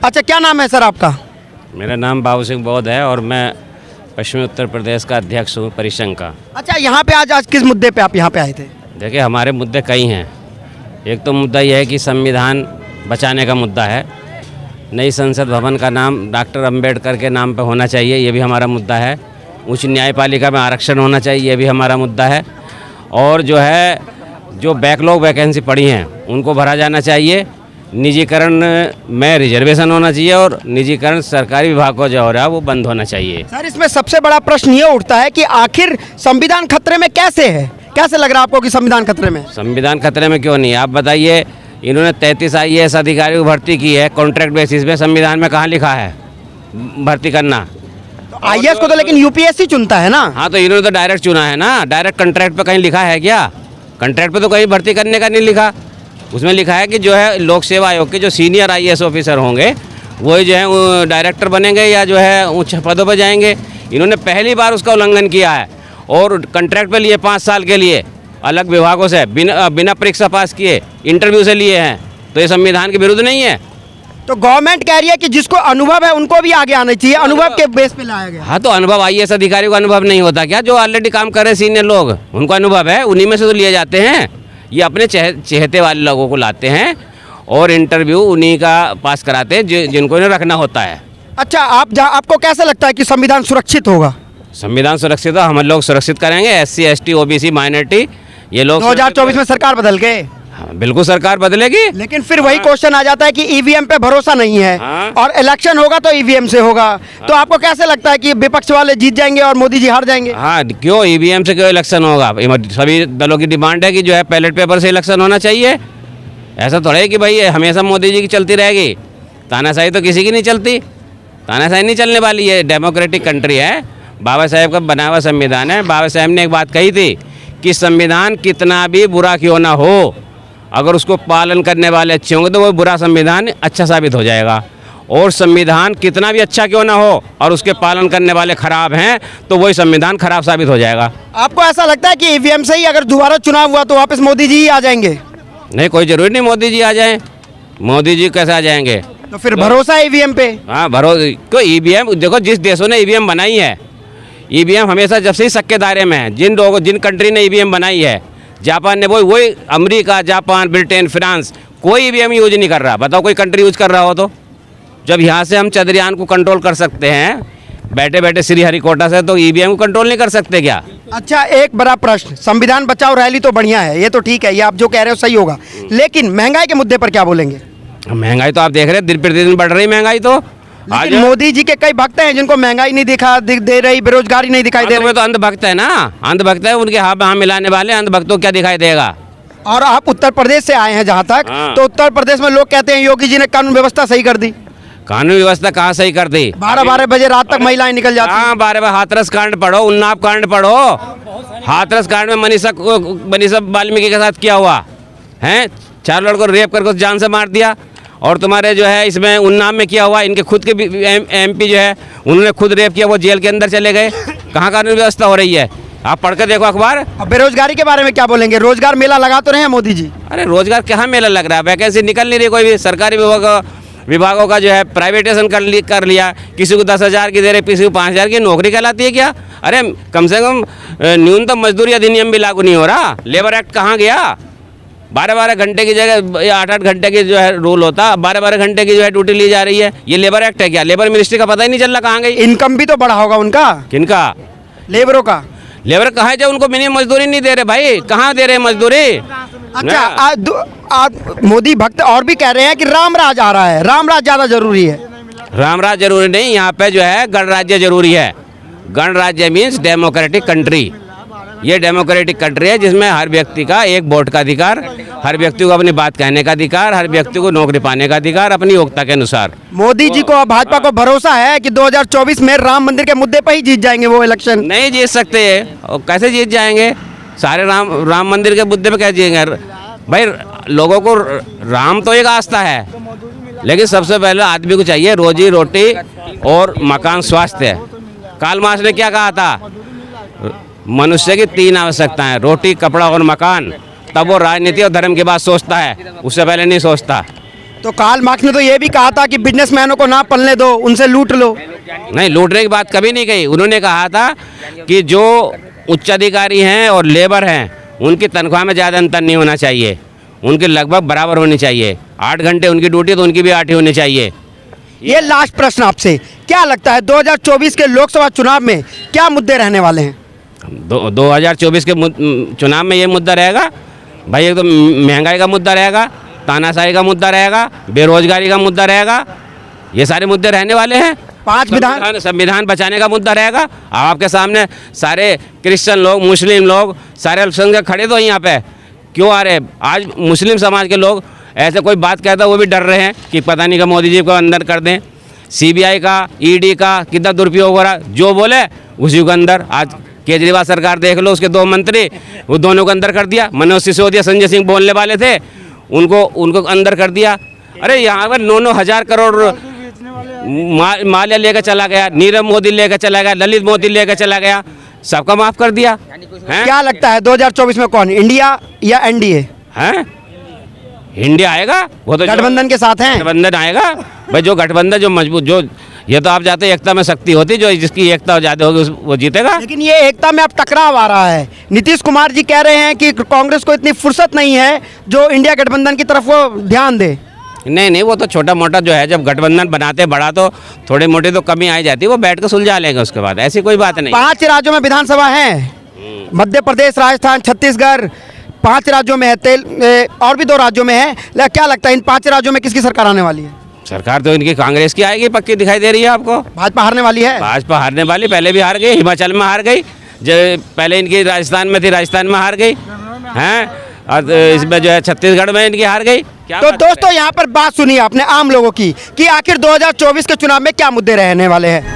अच्छा, क्या नाम है सर आपका? मेरा नाम बाबू सिंह बौद्ध है और मैं पश्चिमी उत्तर प्रदेश का अध्यक्ष हूँ परिसंघ का। अच्छा, यहाँ पे आज किस मुद्दे पे आप यहाँ पे आए थे? देखिए, हमारे मुद्दे कई हैं। एक तो मुद्दा यह है कि संविधान बचाने का मुद्दा है। नई संसद भवन का नाम डॉक्टर अंबेडकर के नाम पर होना चाहिए, ये भी हमारा मुद्दा है। उच्च न्यायपालिका में आरक्षण होना चाहिए, ये भी हमारा मुद्दा है। और जो बैकलॉग वैकेंसी पड़ी हैं उनको भरा जाना चाहिए। निजीकरण में रिजर्वेशन होना चाहिए और निजीकरण सरकारी विभाग को जो हो रहा है वो बंद होना चाहिए। सर, इसमें सबसे बड़ा प्रश्न ये उठता है कि आखिर संविधान खतरे में कैसे है? कैसे लग रहा है आपको कि संविधान खतरे में? संविधान खतरे में क्यों नहीं है, आप बताइए। इन्होंने 33 IAS अधिकारियों की भर्ती की है कॉन्ट्रैक्ट बेसिस पे। संविधान में कहाँ लिखा है भर्ती करना? तो IAS को तो लेकिन UPSC चुनता है ना। हाँ, तो इन्होंने तो डायरेक्ट चुना है ना। डायरेक्ट कॉन्ट्रैक्ट पे कहीं लिखा है क्या? कॉन्ट्रैक्ट पे तो कहीं भर्ती करने का नहीं लिखा। उसमें लिखा है कि जो है लोक सेवा आयोग के जो सीनियर IAS ऑफिसर होंगे वही जो है वो डायरेक्टर बनेंगे या जो है उच्च पदों पर जाएंगे। इन्होंने पहली बार उसका उल्लंघन किया है और कॉन्ट्रैक्ट पे लिए 5 साल के लिए अलग विभागों से बिना परीक्षा पास किए इंटरव्यू से लिए हैं। तो ये संविधान के विरुद्ध नहीं है। तो गवर्नमेंट कह रही है कि जिसको अनुभव है उनको भी आगे आना चाहिए, अनुभव के बेस पे लाया गया। हाँ, तो अनुभव IAS अधिकारियों का अनुभव नहीं होता क्या? जो ऑलरेडी काम कर रहे सीनियर लोग उनको अनुभव है, उन्हीं में से तो लिए जाते हैं। ये अपने चहेते वाले लोगों को लाते हैं और इंटरव्यू उन्हीं का पास कराते हैं जिनको इन्हें रखना होता है। अच्छा, आपको कैसा लगता है कि संविधान सुरक्षित होगा? संविधान सुरक्षित है, हम लोग सुरक्षित करेंगे। SC ST OBC माइनॉरिटी ये लोग 2024 में सरकार बदल गए। हाँ, बिल्कुल सरकार बदलेगी, लेकिन फिर वही क्वेश्चन आ जाता है कि EVM पे भरोसा नहीं है। हाँ। और इलेक्शन होगा तो EVM से होगा। हाँ। तो आपको कैसे लगता है कि विपक्ष वाले जीत जाएंगे और मोदी जी हार जाएंगे? हाँ, क्यों EVM से क्यों इलेक्शन होगा? सभी दलों की डिमांड है कि जो है बैलेट पेपर से इलेक्शन होना चाहिए। ऐसा थोड़ा है कि भाई हमेशा मोदी जी की चलती रहेगी। तानाशाही तो किसी की नहीं चलती, तानाशाही नहीं चलने वाली है। डेमोक्रेटिक कंट्री है, बाबा साहेब का बना हुआ संविधान है। बाबा साहेब ने एक बात कही थी कि संविधान कितना भी बुरा क्यों ना हो, अगर उसको पालन करने वाले अच्छे होंगे तो वो बुरा संविधान अच्छा साबित हो जाएगा। और संविधान कितना भी अच्छा क्यों ना हो और उसके पालन करने वाले खराब हैं तो वही संविधान खराब साबित हो जाएगा। आपको ऐसा लगता है कि EVM से ही अगर दोबारा चुनाव हुआ तो वापस मोदी जी ही आ जाएंगे? नहीं, कोई जरूरी नहीं मोदी जी आ जाएं। मोदी जी कैसे आ जाएंगे? तो फिर भरोसा है EVM पे? हाँ, भरोसा। क्यों EVM देखो, जिस देशों ने EVM बनाई है, EVM हमेशा जब से ही शक के दायरे में है। जिन कंट्री ने EVM बनाई है, जापान ने वही अमेरिका, जापान, ब्रिटेन, फ्रांस, कोई EVM यूज नहीं कर रहा। बताओ कोई कंट्री यूज कर रहा हो तो? जब यहाँ से हम चंद्रयान को कंट्रोल कर सकते हैं बैठे बैठे श्रीहरिकोटा से, तो EVM को कंट्रोल नहीं कर सकते क्या? अच्छा, एक बड़ा प्रश्न, संविधान बचाओ रैली तो बढ़िया है, ये तो ठीक है, ये आप जो कह रहे हो सही होगा, लेकिन महंगाई के मुद्दे पर क्या बोलेंगे? महंगाई तो आप देख रहे हैं, दिन प्रतिदिन बढ़ रही महंगाई। तो आज मोदी जी के कई भक्त हैं जिनको महंगाई नहीं दे रही, बेरोजगारी नहीं दिखाई दे रही। तो अंधभक्त है ना, अंधभक्त है, उनके हाँ मिलाने वाले अंधभक्तों क्या दिखाई देगा? और आप उत्तर प्रदेश से आए हैं जहाँ तक, तो उत्तर प्रदेश में लोग कहते हैं योगी जी ने कानून व्यवस्था सही कर दी। कानून व्यवस्था कहाँ सही कर दी? 12-12 बजे रात तक महिलाएं निकल जाती हैं। हाँ, 12 हाथरस कांड पढ़ो, उन्नाव कांड पढ़ो। हाथरस कांड में मनीषा वाल्मीकि के साथ क्या हुआ है? 4 लड़कों को रेप करके जान से मार दिया। और तुम्हारे जो है इसमें उन्नाव में क्या हुआ? इनके खुद के MP जो है उन्होंने खुद रेप किया, वो जेल के अंदर चले गए। कहाँ कानून व्यवस्था हो रही है? आप पढ़ कर देखो अखबार। अब बेरोजगारी के बारे में क्या बोलेंगे? रोजगार मेला लगा तो रहे हैं मोदी जी? अरे रोजगार कहाँ मेला लग रहा है? वैकेंसी निकल नहीं रही कोई भी। सरकारी विभागों का जो है प्राइवेटाइजेशन कर लिया। किसी को 10,000 की दे रहे, किसी को 5,000 की। नौकरी कहलाती है क्या? अरे कम से कम न्यूनतम मजदूरी अधिनियम भी लागू नहीं हो रहा। लेबर एक्ट कहाँ गया? 12-12 घंटे की जगह 8-8 घंटे की जो है रूल होता, 12-12 घंटे की जो है ड्यूटी ली जा रही है। ये लेबर एक्ट है क्या? लेबर मिनिस्ट्री का पता ही नहीं चल रहा कहाँ गई। इनकम भी तो बढ़ा होगा उनका। किनका? लेबरों का। लेबर कहाँ है? जब उनको मिनिमम मजदूरी नहीं दे रहे भाई, कहाँ दे रहे मजदूरी? अच्छा, मोदी भक्त और भी कह रहे हैं कि राम राज आ रहा है, राम राज ज्यादा जरूरी है। राम राज जरूरी नहीं, यहाँ पे जो है गणराज्य जरूरी है। गणराज्य मीन्स डेमोक्रेटिक कंट्री। ये डेमोक्रेटिक कंट्री है जिसमें हर व्यक्ति का एक वोट का अधिकार, हर व्यक्ति को अपनी बात कहने का अधिकार, हर व्यक्ति को नौकरी पाने का अधिकार अपनी योग्यता के अनुसार। मोदी जी को, भाजपा को भरोसा है कि 2024 में राम मंदिर के मुद्दे पर ही जीत जाएंगे वो इलेक्शन? नहीं जीत सकते। और कैसे जीत जाएंगे? सारे राम मंदिर के मुद्दे पे कैसे जीतेंगे भाई? लोगों को राम तो एक आस्था है, लेकिन सबसे पहले आदमी को चाहिए रोजी रोटी और मकान, स्वास्थ्य। कार्ल मार्क्स ने क्या कहा था? मनुष्य की 3 आवश्यकताएं, रोटी, कपड़ा और मकान। तब वो राजनीति और धर्म की बात सोचता है, उससे पहले नहीं सोचता। तो कार्ल मार्क्स ने तो ये भी कहा था कि बिजनेसमैनों को ना पलने दो, उनसे लूट लो। नहीं, लूटने की बात कभी नहीं कही। उन्होंने कहा था कि जो उच्चाधिकारी हैं और लेबर हैं उनकी तनख्वाह में ज़्यादा अंतर नहीं होना चाहिए, उनकी लगभग बराबर होनी चाहिए। 8 घंटे उनकी ड्यूटी तो उनकी भी 8 ही होनी चाहिए। ये लास्ट प्रश्न आपसे, क्या लगता है 2024 के लोकसभा चुनाव में क्या मुद्दे रहने वाले हैं? 2024 के चुनाव में ये मुद्दा रहेगा भाई, एक तो महंगाई का मुद्दा रहेगा, तानाशाही का मुद्दा रहेगा, बेरोजगारी का मुद्दा रहेगा, ये सारे मुद्दे रहने वाले हैं। 5 विधान संविधान बचाने का मुद्दा रहेगा। अब आपके सामने सारे क्रिश्चियन लोग, मुस्लिम लोग, सारे अल्पसंख्यक खड़े तो यहाँ पे क्यों आ रहे? आज मुस्लिम समाज के लोग ऐसे कोई बात कहता है वो भी डर रहे हैं कि पता नहीं कि मोदी जी को अंदर कर दें। CBI का, ED का कितना दुरुपयोग हो रहा, जो बोले उसी को अंदर। आज केजरीवाल सरकार देख लो, उसके 2 मंत्री वो दोनों को अंदर कर दिया। मनोज सिसोदिया, संजय सिंह बोलने वाले थे, उनको अंदर कर दिया। अरे यहाँ पर 9-9 हज़ार करोड़ माल्या लेकर चला गया, नीरव मोदी लेकर चला गया, ललित मोदी लेकर चला गया, सबका माफ कर दिया है? क्या लगता है 2024 में कौन, इंडिया या NDA? हैं? इंडिया आएगा, वो तो गठबंधन के साथ हैं। गठबंधन आएगा भाई, जो गठबंधन जो मजबूत, जो ये तो आप जाते एकता में शक्ति होती, जो जिसकी एकता ज़्यादा होगी वो जीतेगा। लेकिन ये एकता में अब टकराव आ रहा है। नीतीश कुमार जी कह रहे हैं कि कांग्रेस को इतनी फुर्सत नहीं है जो इंडिया गठबंधन की तरफ वो ध्यान दे। नहीं, वो तो छोटा मोटा जो है, जब गठबंधन बनाते बड़ा तो थोड़ी मोटी तो कमी आई जाती है, वो बैठ कर सुलझा लेंगे उसके बाद, ऐसी कोई बात नहीं। 5 राज्यों में विधानसभा है, मध्य प्रदेश, राजस्थान, छत्तीसगढ़, 5 राज्यों में है, और भी 2 राज्यों में है। क्या लगता है इन 5 राज्यों में किसकी सरकार आने वाली है? सरकार तो इनकी कांग्रेस की आएगी, पक्की दिखाई दे रही है आपको। भाजपा हारने वाली है? भाजपा हारने वाली, पहले भी हार गई, हिमाचल में हार गई, जो पहले इनकी राजस्थान में थी, राजस्थान में हार गई हैं, और इसमें जो है छत्तीसगढ़ में इनकी हार गई। तो दोस्तों यहाँ पर बात सुनिए आपने आम लोगों की कि आखिर 2024 के चुनाव में क्या मुद्दे रहने वाले हैं।